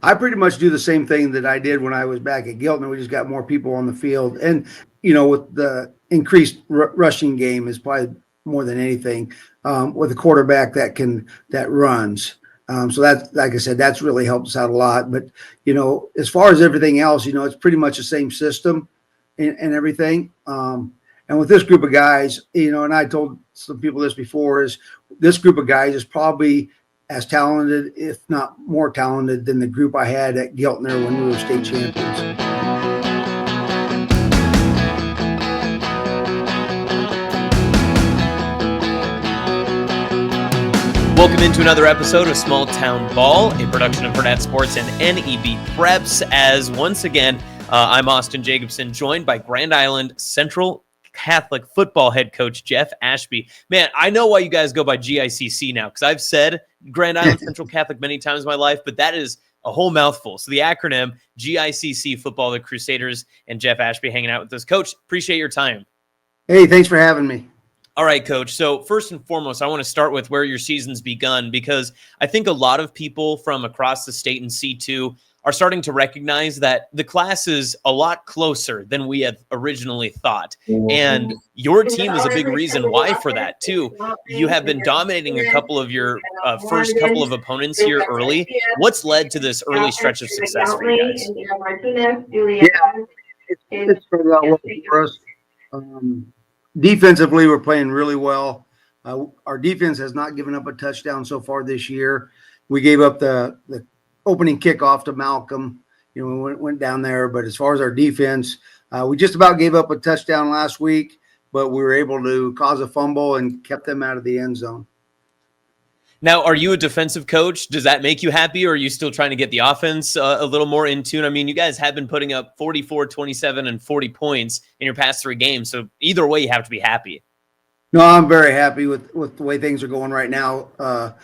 I pretty much do the same thing that I did when I was back at Giltner. We just got more people on the field, and with the increased rushing game is probably more than anything with a quarterback that runs. So that's, like I said, that's really helped us out a lot. But as far as everything else, it's pretty much the same system and everything. And with this group of guys, and I told some people this before, is this group of guys is probably as talented, if not more talented, than the group I had at Giltner when we were state champions. Welcome into another episode of Small Town Ball, a production of Hurrdat Sports and NEBPreps. As once again, I'm Austin Jacobsen, joined by Grand Island Central Catholic football head coach Jeff Ashby. Man, I know why you guys go by GICC now, because I've said Grand Island Central Catholic many times in my life, but that is a whole mouthful. So the acronym GICC football, the Crusaders, and Jeff Ashby hanging out with us. Coach, appreciate your time. Hey, thanks for having me. All right, Coach. So first and foremost, I want to start with where your season's begun, because I think a lot of people from across the state in C2 are starting to recognize that the class is a lot closer than we had originally thought. And your team is a big reason why for that, too. You have been dominating a couple of your first couple of opponents here early. What's led to this early stretch of success for you guys? Yeah, it's started out well for us. Defensively, we're playing really well. Our defense has not given up a touchdown so far this year. We gave up the opening kickoff to Malcolm. We went down there. But as far as our defense, we just about gave up a touchdown last week, but we were able to cause a fumble and kept them out of the end zone. Now, are you a defensive coach? Does that make you happy, or are you still trying to get the offense a little more in tune? I mean, you guys have been putting up 44, 27, and 40 points in your past three games. So either way, you have to be happy. No, I'm very happy with the way things are going right now.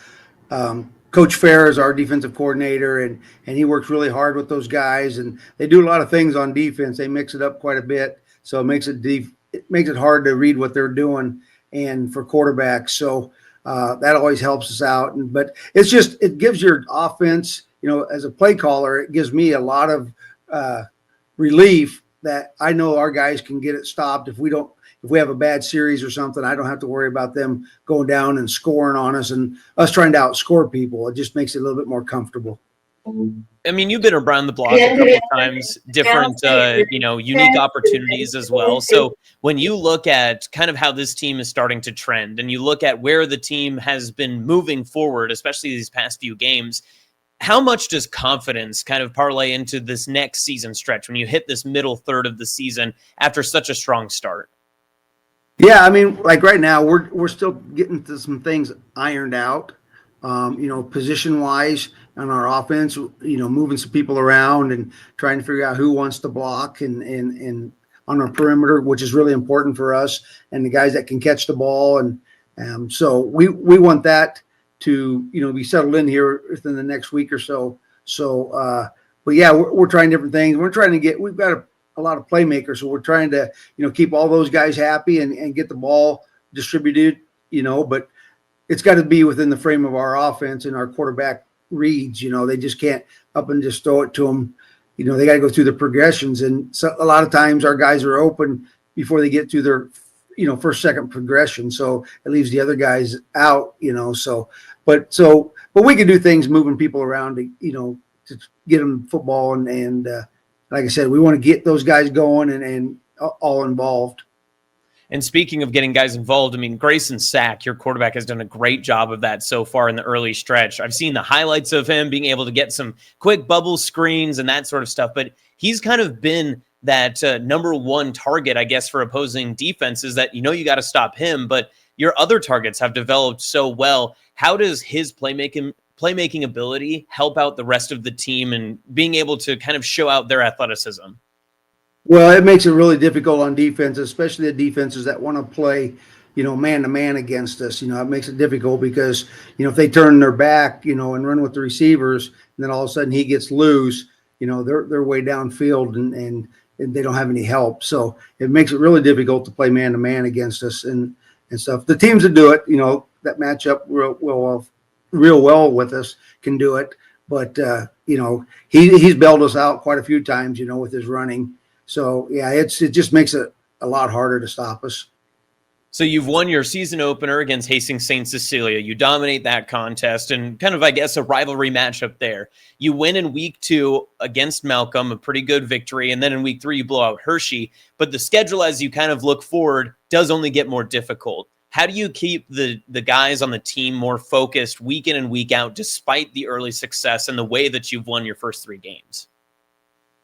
Coach Fair is our defensive coordinator, and he works really hard with those guys, and they do a lot of things on defense. They mix it up quite a bit, so it makes it hard to read what they're doing, and for quarterbacks. So that always helps us out. But it gives your offense, as a play caller, it gives me a lot of relief that I know our guys can get it stopped. If we have a bad series or something, I don't have to worry about them going down and scoring on us and us trying to outscore people. It just makes it a little bit more comfortable. I mean, you've been around the block a couple of times, different, unique opportunities as well. So when you look at kind of how this team is starting to trend, and you look at where the team has been moving forward, especially these past few games, how much does confidence kind of parlay into this next season stretch when you hit this middle third of the season after such a strong start? Yeah, I mean, like right now, we're still getting to some things ironed out, position-wise on our offense, moving some people around and trying to figure out who wants to block and on our perimeter, which is really important for us, and the guys that can catch the ball. And so we want that to, be settled in here within the next week or so. So, but yeah, we're trying different things. We've got a lot of playmakers, so we're trying to keep all those guys happy and get the ball distributed, but it's got to be within the frame of our offense and our quarterback reads. They just can't up and just throw it to them. They got to go through the progressions, and so a lot of times our guys are open before they get through their first, second progression, so it leaves the other guys out. But we can do things moving people around to get them football and like I said, we want to get those guys going and all involved. And speaking of getting guys involved, I mean, Grayson Sack, your quarterback, has done a great job of that so far in the early stretch. I've seen the highlights of him being able to get some quick bubble screens and that sort of stuff, but he's kind of been that number one target, I guess, for opposing defenses that, you got to stop him, but your other targets have developed so well. How does his playmaking ability help out the rest of the team and being able to kind of show out their athleticism? Well, it makes it really difficult on defense, especially the defenses that want to play, man to man against us. It makes it difficult because, if they turn their back, and run with the receivers, and then all of a sudden he gets loose, they're way downfield and they don't have any help. So it makes it really difficult to play man to man against us and stuff. The teams that do it, that match up real well with us can do it. but he's bailed us out quite a few times, with his running. So yeah, it just makes it a lot harder to stop us. So you've won your season opener against Hastings St. Cecilia. You dominate that contest and kind of, I guess, a rivalry matchup there. You win in week 2 against Malcolm, a pretty good victory. And then in week 3, you blow out Hershey. But the schedule, as you kind of look forward, does only get more difficult. How do you keep the guys on the team more focused week in and week out, despite the early success and the way that you've won your first 3 games?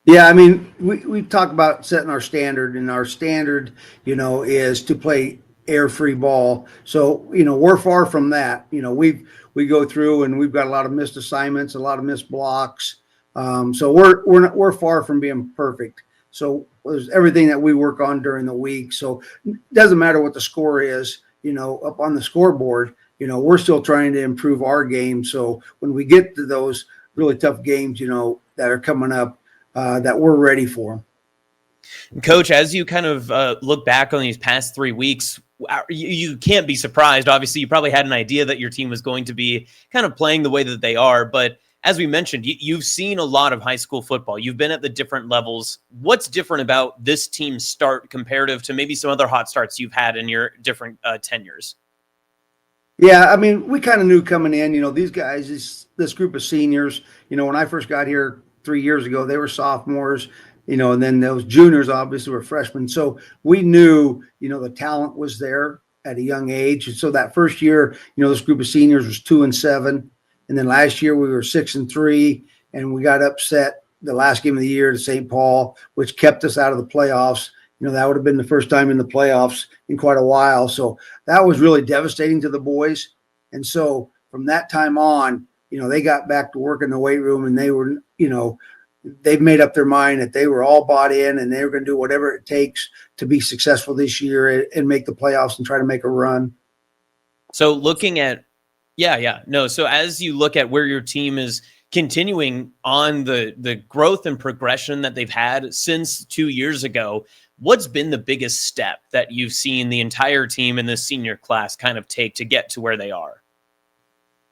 Yeah, I mean, we talk about setting our standard, and our standard, is to play air-free ball. So, we're far from that. We go through and we've got a lot of missed assignments, a lot of missed blocks. So we're far from being perfect. So there's everything that we work on during the week. So it doesn't matter what the score is, up on the scoreboard, we're still trying to improve our game. So when we get to those really tough games, that are coming up, that we're ready for them. Coach, as you kind of look back on these past 3 weeks, you can't be surprised. Obviously, you probably had an idea that your team was going to be kind of playing the way that they are. But as we mentioned, you've seen a lot of high school football. You've been at the different levels. What's different about this team's start comparative to maybe some other hot starts you've had in your different tenures? Yeah, I mean, we kind of knew coming in, these guys, this group of seniors, when I first got here 3 years ago, they were sophomores. And then those juniors obviously were freshmen. So we knew, the talent was there at a young age. And so that first year, this group of seniors was 2-7. And then last year we were 6-3, and we got upset the last game of the year to St. Paul, which kept us out of the playoffs. That would have been the first time in the playoffs in quite a while. So that was really devastating to the boys. And so from that time on, they got back to work in the weight room, and they were, they've made up their mind that they were all bought in, and they were going to do whatever it takes to be successful this year and make the playoffs and try to make a run. So looking at, So as you look at where your team is continuing on the growth and progression that they've had since 2 years ago, what's been the biggest step that you've seen the entire team in this senior class kind of take to get to where they are?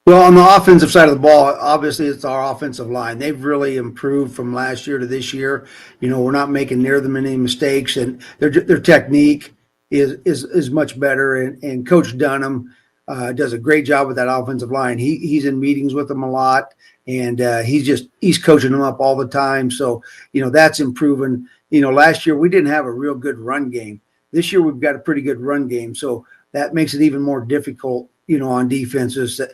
Well, on the offensive side of the ball, obviously it's our offensive line. They've really improved from last year to this year. We're not making near them many mistakes, and their technique is much better. And Coach Dunham does a great job with that offensive line. He's in meetings with them a lot, and he's coaching them up all the time. So that's improving. Last year we didn't have a real good run game. This year we've got a pretty good run game, so that makes it even more difficult. On defenses that,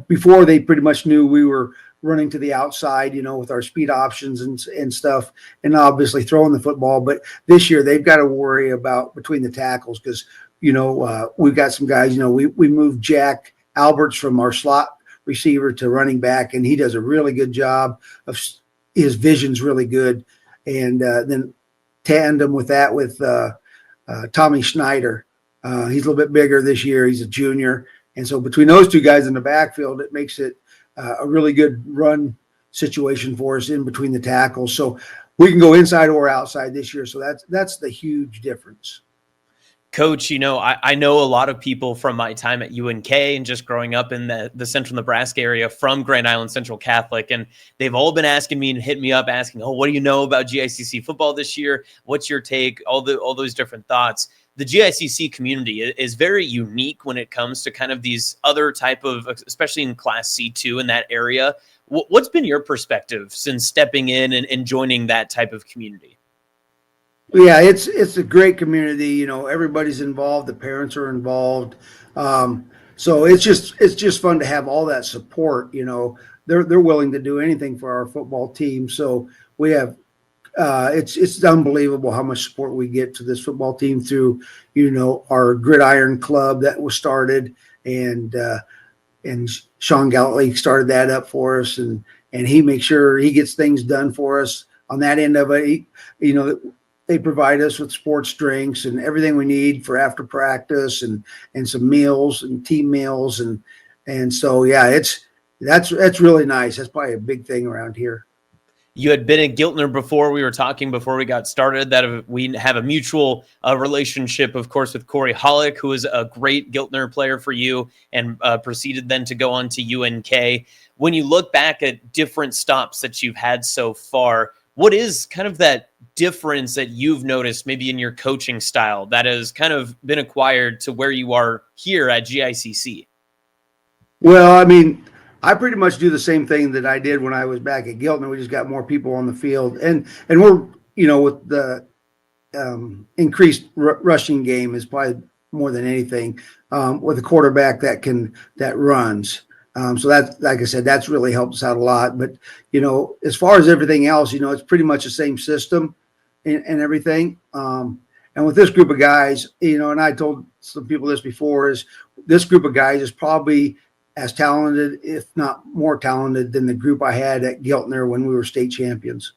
before they pretty much knew we were running to the outside, with our speed options and stuff, and obviously throwing the football. But this year they've got to worry about between the tackles because, we've got some guys, we moved Jack Alberts from our slot receiver to running back, and he does a really good job of his vision's really good. And then tandem with that with Tommy Schneider. He's a little bit bigger this year. He's a junior. And so between those two guys in the backfield, it makes it a really good run situation for us in between the tackles. So we can go inside or outside this year. So that's the huge difference. Coach, I know a lot of people from my time at UNK and just growing up in the central Nebraska area from Grand Island Central Catholic, and they've all been asking me and hit me up asking, what do you know about GICC football this year? What's your take? All those different thoughts. The GICC community is very unique when it comes to kind of these other type of, especially in Class C2 in that area. What's been your perspective since stepping in and joining that type of community? Yeah, it's a great community. Everybody's involved. The parents are involved. So it's just fun to have all that support. They're willing to do anything for our football team. So we have. It's unbelievable how much support we get to this football team through, our Gridiron Club that was started, and Sean Galloway started that up for us, and he makes sure he gets things done for us on that end of it. They provide us with sports drinks and everything we need for after practice, and some meals and team meals, and so yeah, that's really nice. That's probably a big thing around here. You had been at Giltner before. We were talking before we got started that we have a mutual relationship, of course, with Corey Hollick, who is a great Giltner player for you and proceeded then to go on to UNK. When you look back at different stops that you've had so far, what is kind of that difference that you've noticed maybe in your coaching style that has kind of been acquired to where you are here at GICC? Well, I mean, I pretty much do the same thing that I did when I was back at Giltner. We just got more people on the field, and we're, with the increased rushing game is probably more than anything, with a quarterback that runs. So that's, like I said, that's really helped us out a lot. But as far as everything else, it's pretty much the same system and everything. And with this group of guys, and I told some people this before, is this group of guys is probably as talented, if not more talented, than the group I had at Giltner when we were state champions.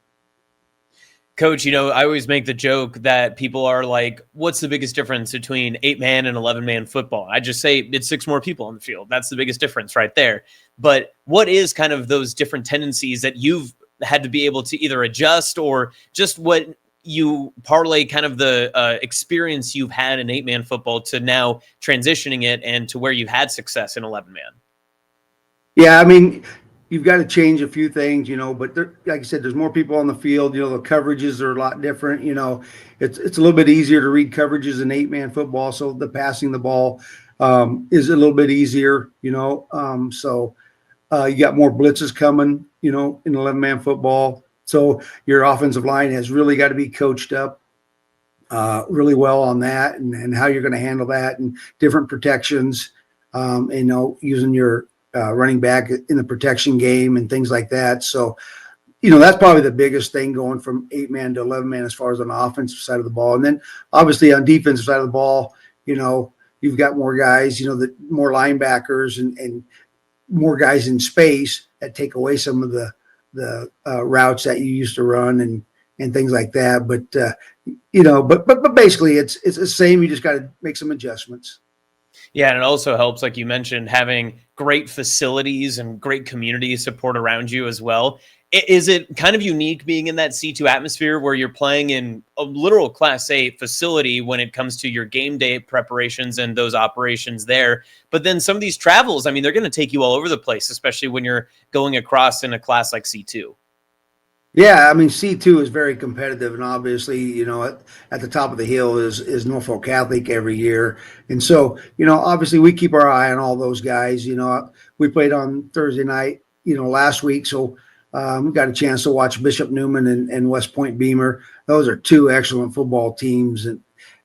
Coach, I always make the joke that people are like, what's the biggest difference between 8-man and 11-man football? I just say it's 6 more people on the field. That's the biggest difference right there. But what is kind of those different tendencies that you've had to be able to either adjust, or just what you parlay kind of the experience you've had in 8-man football to now transitioning it and to where you've had success in 11-man? Yeah, I mean, you've got to change a few things, but like I said, there's more people on the field. The coverages are a lot different. It's a little bit easier to read coverages in 8-man football, so the passing the ball is a little bit easier. So you got more blitzes coming, in 11-man football. So your offensive line has really got to be coached up really well on that, and how you're going to handle that, and different protections. Using your running back in the protection game and things like that. So, that's probably the biggest thing going from 8-man to 11-man as far as on the offensive side of the ball. And then obviously on defensive side of the ball, you've got more guys, more linebackers and more guys in space that take away some of the routes that you used to run and things like that. But, but basically it's the same. You just got to make some adjustments. Yeah, and it also helps, like you mentioned, having great facilities and great community support around you as well. Is it kind of unique being in that C2 atmosphere where you're playing in a literal Class A facility when it comes to your game day preparations and those operations there? But then some of these travels, I mean, they're going to take you all over the place, especially when you're going across in a class like C2. Yeah, I mean, C2 is very competitive, and obviously, at the top of the hill is Norfolk Catholic every year. And so, obviously we keep our eye on all those guys. We played on Thursday night, last week. So we got a chance to watch Bishop Neumann and West Point Beamer. Those are 2 excellent football teams. And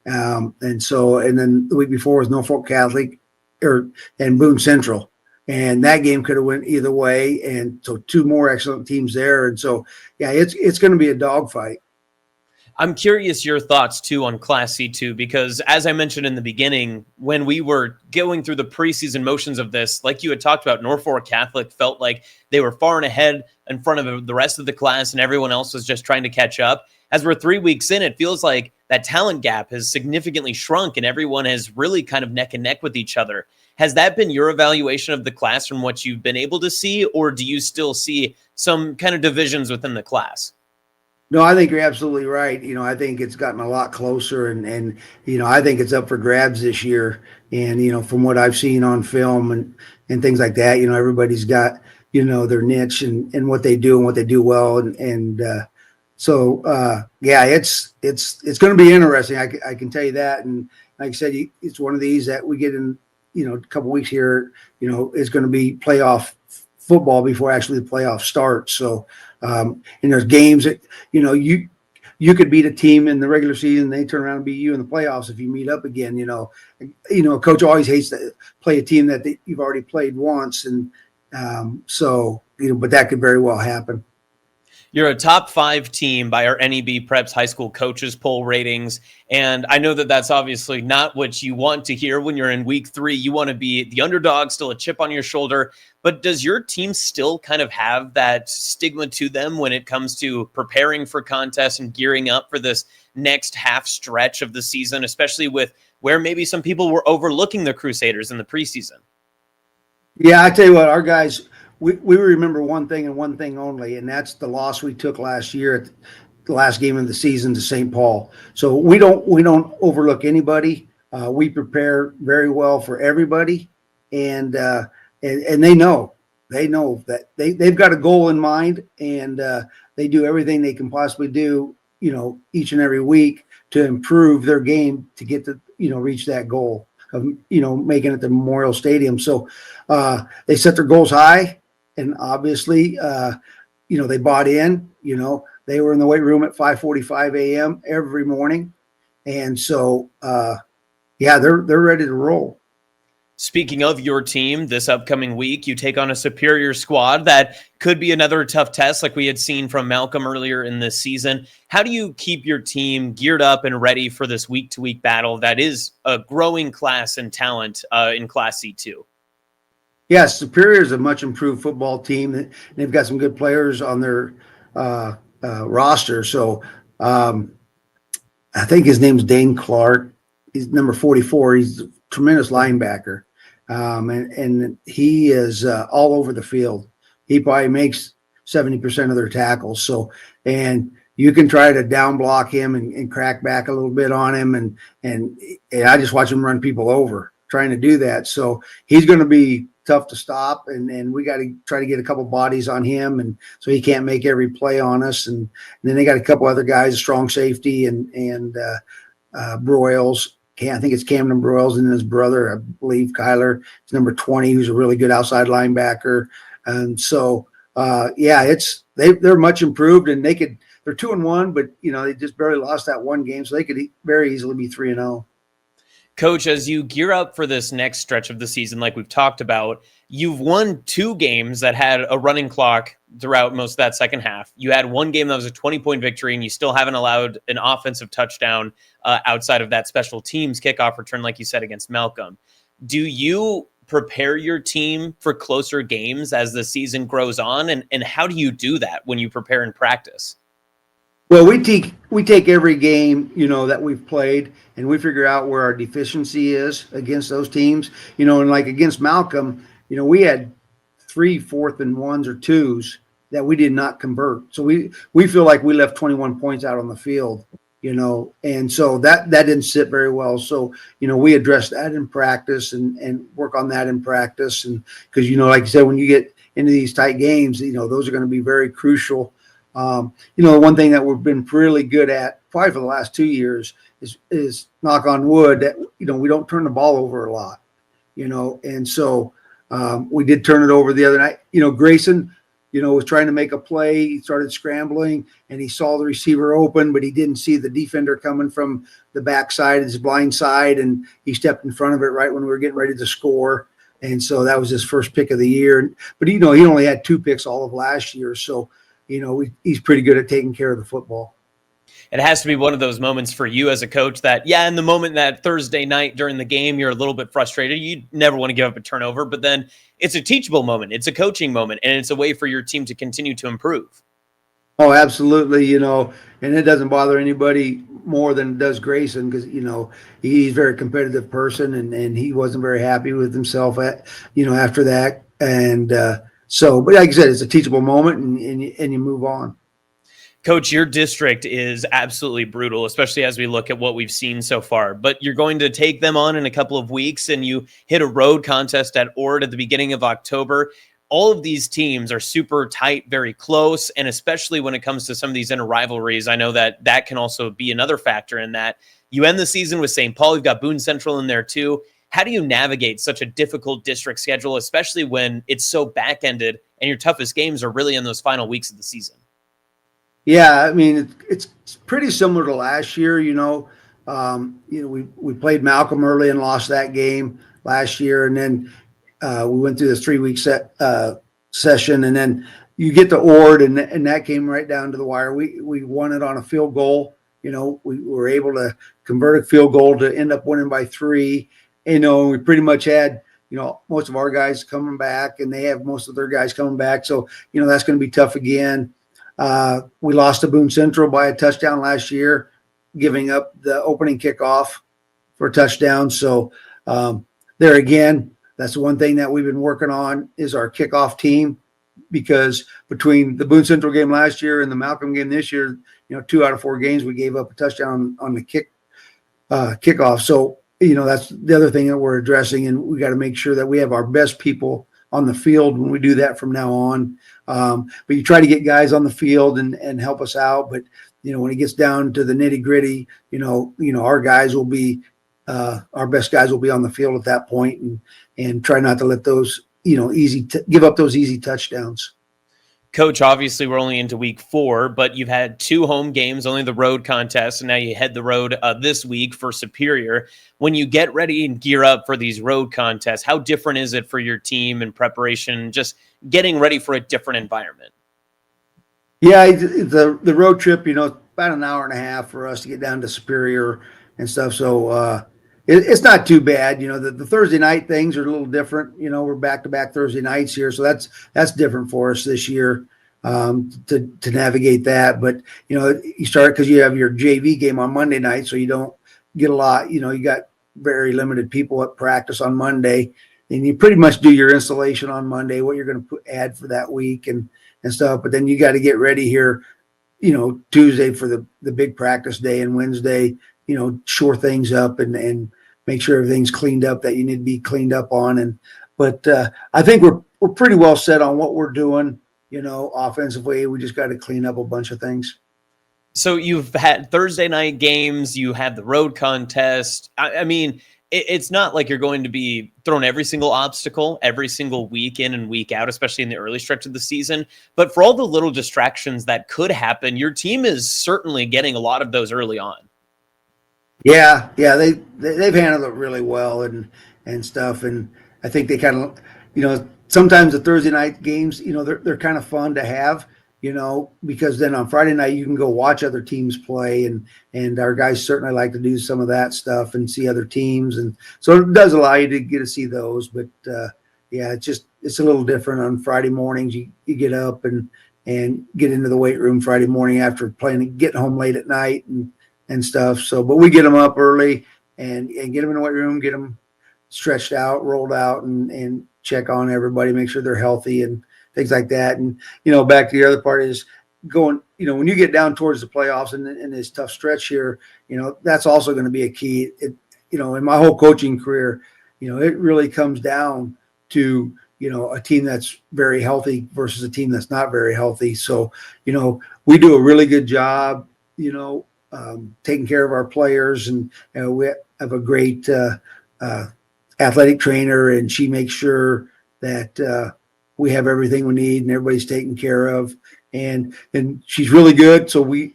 then the week before was Norfolk Catholic and Boone Central. And that game could have went either way. And so 2 more excellent teams there. And so, yeah, it's going to be a dogfight. I'm curious your thoughts, too, on Class C2, because as I mentioned in the beginning, when we were going through the preseason motions of this, like you had talked about, Norfolk Catholic felt like they were far and ahead in front of the rest of the class, and everyone else was just trying to catch up. As we're 3 weeks in, it feels like that talent gap has significantly shrunk, and everyone has really kind of neck and neck with each other. Has that been your evaluation of the class from what you've been able to see, or do you still see some kind of divisions within the class? No, I think you're absolutely right. I think it's gotten a lot closer, and I think it's up for grabs this year. And, from what I've seen on film and things like that, everybody's got, their niche and what they do and what they do well. So yeah, it's going to be interesting. I can tell you that. And like I said, it's one of these that we get in, a couple weeks here, it's going to be playoff football before actually the playoff starts. So, and there's games that, you could beat a team in the regular season, they turn around and beat you in the playoffs if you meet up again. A coach always hates to play a team that you've already played once. And so, but that could very well happen. You're a top 5 team by our NEBPreps high school coaches poll ratings. And I know that that's obviously not what you want to hear when you're in week 3. You want to be the underdog, still a chip on your shoulder. But does your team still kind of have that stigma to them when it comes to preparing for contests and gearing up for this next half stretch of the season, especially with where maybe some people were overlooking the Crusaders in the preseason? Yeah, I tell you what, our guys, we remember one thing and one thing only, and that's the loss we took last year at the last game of the season to St. Paul. So we don't overlook anybody. We prepare very well for everybody, and they know that they've got a goal in mind, and they do everything they can possibly do, each and every week to improve their game to get to reach that goal of making it to Memorial Stadium. So they set their goals high, and obviously they bought in. They were in the weight room at 5:45 a.m. every morning, and so they're ready to roll. Speaking of your team, this upcoming week, you take on a superior squad that could be another tough test like we had seen from Malcolm earlier in this season. How do you keep your team geared up and ready for this week-to-week battle that is a growing class and talent in Class C2? Yeah, Superior is a much improved football team. They've got some good players on their roster. So I think his name's Dane Clark. He's number 44. He's a tremendous linebacker. And he is all over the field. He probably makes 70% of their tackles. So, and you can try to down block him and crack back a little bit on him. And I just watch him run people over trying to do that. So he's going to be tough to stop. And we got to try to get a couple bodies on him. And so he can't make every play on us. And then they got a couple other guys, strong safety and Broyles. I think it's Camden Broyles and his brother, I believe Kyler. It's number 20, who's a really good outside linebacker. And so, they're much improved, and they're 2-1, but they just barely lost that one game, so they could very easily be 3-0. Coach, as you gear up for this next stretch of the season, like we've talked about, you've won 2 games that had a running clock throughout most of that second half. You had one game that was a 20-point victory, and you still haven't allowed an offensive touchdown outside of that special teams kickoff return, like you said, against Malcolm. Do you prepare your team for closer games as the season grows on? And how do you do that when you prepare in practice? Well, we take every game, that we've played, and we figure out where our deficiency is against those teams. And like against Malcolm, we had 3 4th and 1s or 2s that we did not convert. So we feel like we left 21 points out on the field, and so that didn't sit very well. So, we address that in practice and work on that in practice. And because, like you said, when you get into these tight games, those are going to be very crucial. One thing that we've been really good at probably for the last 2 years is knock on wood that, we don't turn the ball over a lot, and so we did turn it over the other night. Grayson, was trying to make a play. He started scrambling and he saw the receiver open, but he didn't see the defender coming from the backside, his blind side, and he stepped in front of it right when we were getting ready to score. And so that was his first pick of the year. But, he only had 2 picks all of last year. So, he's pretty good at taking care of the football. It has to be one of those moments for you as a coach that, in the moment that Thursday night during the game, you're a little bit frustrated. You never want to give up a turnover, but then it's a teachable moment. It's a coaching moment, and it's a way for your team to continue to improve. Oh, absolutely. And it doesn't bother anybody more than it does Grayson because, he's a very competitive person and he wasn't very happy with himself after that. And, but like I said, it's a teachable moment and you move on. Coach, your district is absolutely brutal, especially as we look at what we've seen so far. But you're going to take them on in a couple of weeks, and you hit a road contest at Ord at the beginning of October. All of these teams are super tight, very close, and especially when it comes to some of these inter-rivalries, I know that can also be another factor in that. You end the season with St. Paul. You've got Boone Central in there too. How do you navigate such a difficult district schedule, especially when it's so back-ended and your toughest games are really in those final weeks of the season? Yeah, I mean, it's pretty similar to last year. We played Malcolm early and lost that game last year, and then we went through this 3-week session, and then you get to Ord, and that came right down to the wire. We won it on a field goal. We were able to convert a field goal to end up winning by 3. We pretty much had most of our guys coming back, and they have most of their guys coming back. So that's going to be tough again. We lost to Boone Central by a touchdown last year, giving up the opening kickoff for a touchdown. So there again, that's the one thing that we've been working on is our kickoff team. because between the Boone Central game last year and the Malcolm game this year, 2 out of 4 games we gave up a touchdown on the kickoff. So, that's the other thing that we're addressing, and we got to make sure that we have our best people on the field when we do that from now on. But you try to get guys on the field and help us out. But, when it gets down to the nitty gritty, our guys will be, our best guys will be on the field at that point, and try not to let those, give up those easy touchdowns. Coach, obviously we're only into week 4, but you've had 2 home games, only the road contest, and now you head the road this week for Superior. When you get ready and gear up for these road contests, how different is it for your team in preparation, just getting ready for a different environment? Yeah, the road trip, about an hour and a half for us to get down to Superior and stuff. So it's not too bad. The Thursday night things are a little different. We're back-to-back Thursday nights here, so that's different for us this year to navigate that. But you start because you have your JV game on Monday night, so you don't get a lot. You got very limited people at practice on Monday, and you pretty much do your installation on Monday, what you're going to add for that week and stuff. But then you got to get ready here, Tuesday for the big practice day, and Wednesday, shore things up and make sure everything's cleaned up that you need to be cleaned up on. But I think we're pretty well set on what we're doing, offensively. We just got to clean up a bunch of things. So you've had Thursday night games, you have the road contest. I mean, it's not like you're going to be thrown every single obstacle every single week in and week out, especially in the early stretch of the season. But for all the little distractions that could happen, your team is certainly getting a lot of those early on. Yeah, they've handled it really well and stuff, and I think they kind of, sometimes the Thursday night games, they're kind of fun to have, because then on Friday night you can go watch other teams play, and our guys certainly like to do some of that stuff and see other teams, and so it does allow you to get to see those. But yeah, it's a little different on Friday mornings. You get up and get into the weight room Friday morning after playing, getting home late at night and stuff. So, but we get them up early and get them in the weight room, get them stretched out, rolled out, and check on everybody, make sure they're healthy and things like that. And, back to the other part is going, when you get down towards the playoffs and this tough stretch here, that's also going to be a key. In my whole coaching career, it really comes down to, a team that's very healthy versus a team that's not very healthy. So, we do a really good job, taking care of our players, and we have a great athletic trainer, and she makes sure that we have everything we need and everybody's taken care of, and she's really good. So we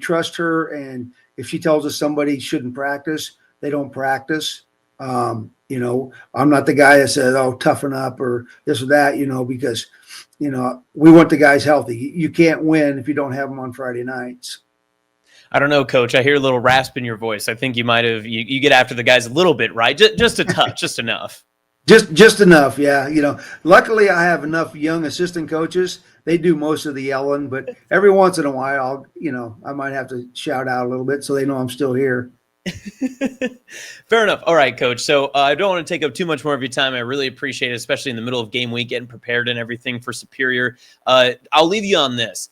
trust her, and if she tells us somebody shouldn't practice, they don't practice. I'm not the guy that says, "Oh, toughen up" or this or that, because we want the guys healthy. You can't win if you don't have them on Friday nights. I don't know, Coach. I hear a little rasp in your voice. I think you might have you get after the guys a little bit, right? Just a touch, just enough. Just enough, yeah. Luckily, I have enough young assistant coaches. They do most of the yelling, but every once in a while, I might have to shout out a little bit so they know I'm still here. Fair enough. All right, Coach. So I don't want to take up too much more of your time. I really appreciate it, especially in the middle of game week, getting prepared and everything for Superior. I'll leave you on this.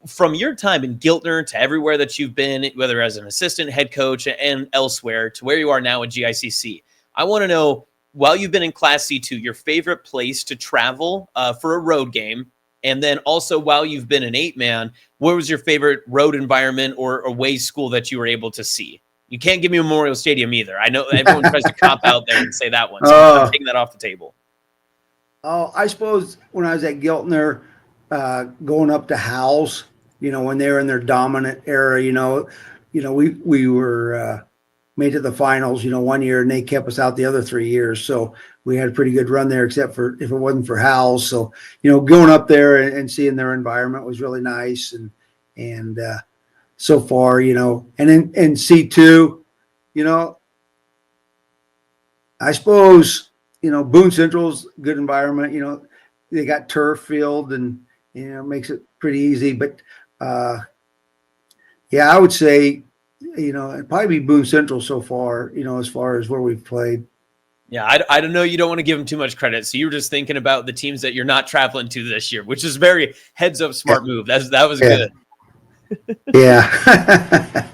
From your time in Giltner to everywhere that you've been, whether as an assistant, head coach, and elsewhere, to where you are now at GICC, I want to know, while you've been in Class C2, your favorite place to travel for a road game, and then also while you've been an 8-man, where was your favorite road environment or away school that you were able to see? You can't give me Memorial Stadium either. I know everyone tries to cop out there and say that one, so I'm taking that off the table. Oh, I suppose when I was at Giltner, going up to Howells, when they were in their dominant era, we were made to the finals, one year, and they kept us out the other 3 years. So we had a pretty good run there, except for if it wasn't for Howells. So, going up there and seeing their environment was really nice. And so far, and in C2, I suppose, Boone Central's good environment. They got turf field and, makes it pretty easy. But, yeah, I would say, it'd probably be Boone Central so far, as far as where we've played. Yeah, I don't know. You don't want to give them too much credit. So you were just thinking about the teams that you're not traveling to this year, which is very heads up, smart move. That was good. Yeah.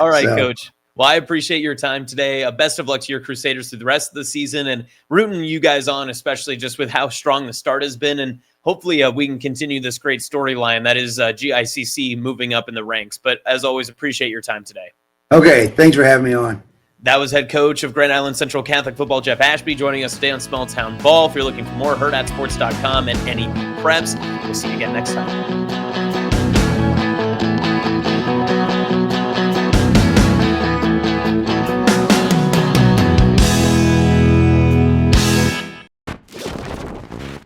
All right, So, Coach. Well, I appreciate your time today. Best of luck to your Crusaders through the rest of the season, and rooting you guys on, especially just with how strong the start has been. And hopefully we can continue this great storyline that is GICC moving up in the ranks. But as always, appreciate your time today. okay. Thanks for having me on. That was head coach of Grand Island Central Catholic Football, Jeff Ashby, joining us today on Small Town Ball. If you're looking for more, hurrdatsports.com and NEBPreps. We'll see you again next time.